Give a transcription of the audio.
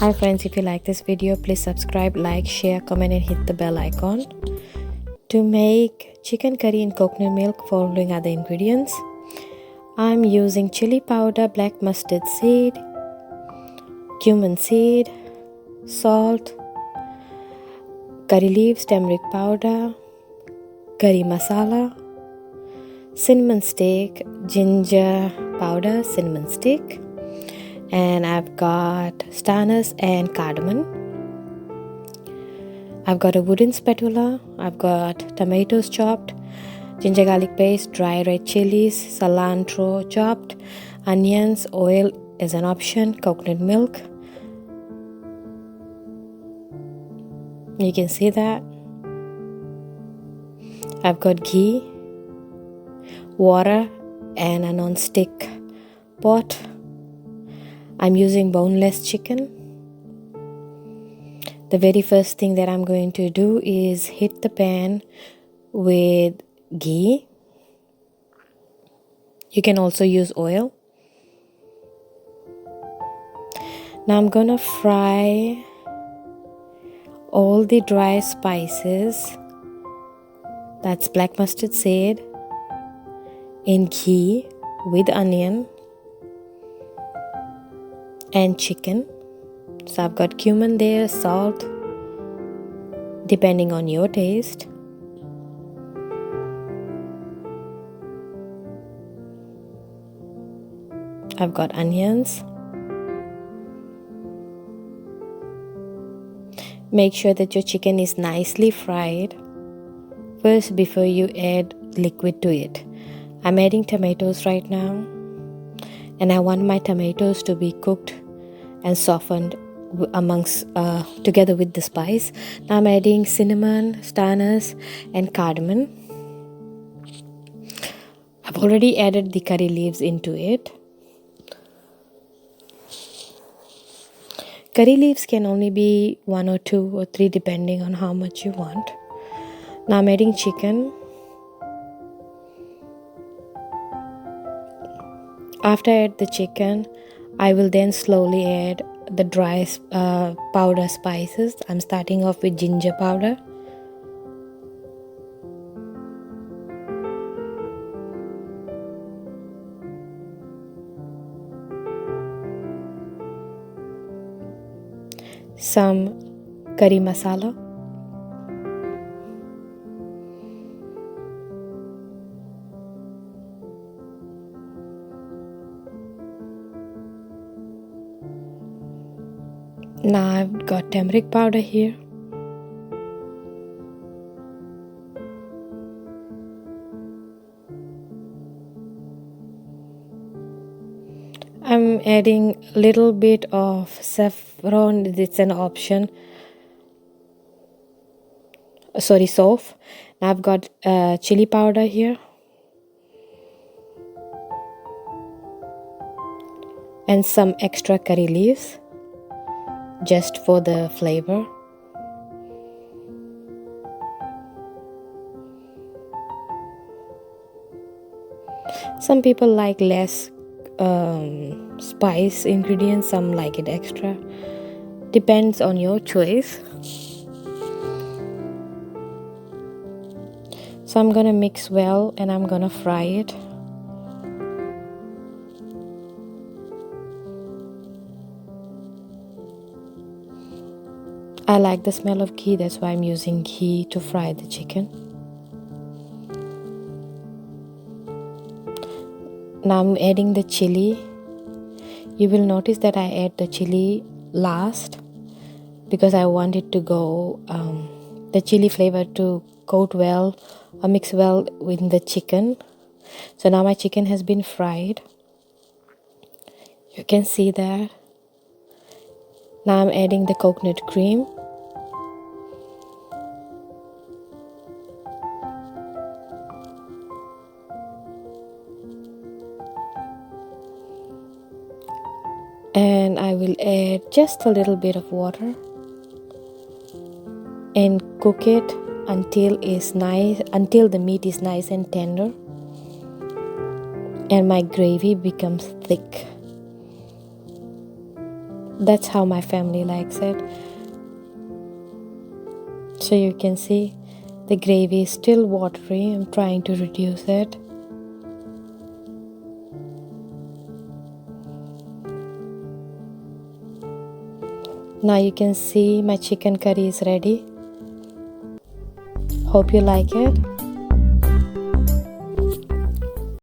Hi friends, if you like this video, please subscribe, like, share, comment and hit the bell icon. To make chicken curry in coconut milk, following other ingredients. I'm using chili powder, black mustard seed, cumin seed, salt, curry leaves, turmeric powder, curry masala, cinnamon stick, ginger powder, cinnamon stick, and I've got stannous and cardamom. I've got a wooden spatula. I've got tomatoes chopped, ginger garlic paste, dry red chilies, cilantro chopped, onions, oil is an option, coconut milk. You can see that. I've got ghee, water, and a non-stick pot. I'm using boneless chicken. The very first thing that I'm going to do is heat the pan with ghee. You can also use oil. Now I'm gonna fry all the dry spices, that's black mustard seed, in ghee with onion and chicken. So I've got cumin there, salt, depending on your taste. I've got onions. Make sure that your chicken is nicely fried first before you add liquid to it. I'm adding tomatoes right now, and I want my tomatoes to be cooked and softened together with the spice. Now I'm adding cinnamon, stannous and cardamom. I've already added the curry leaves into it. Curry leaves can only be 1 or 2 or 3 depending on how much you want. Now I'm adding chicken. After I add the chicken, I will then slowly add the dry powder spices. I'm starting off with ginger powder. Some curry masala. Now I've got turmeric powder here. I'm adding a little bit of saffron, it's an option. Sorry, soft. Now I've got chili powder here. And some extra curry leaves, just for the flavor. Some people like less spice ingredients, some like it extra. Depends on your choice. So I'm gonna mix well and I'm gonna fry it. I like the smell of ghee, that's why I'm using ghee to fry the chicken. Now I'm adding the chili. You will notice that I add the chili last because I want it to go, the chili flavor to coat well or mix well with the chicken. So now my chicken has been fried. You can see that. Now I'm adding the coconut cream. And I will add just a little bit of water and cook it until the meat is nice and tender and my gravy becomes thick. That's how my family likes it. So you can see the gravy is still watery. I'm trying to reduce it. Now you can see my chicken curry is ready. Hope you like it.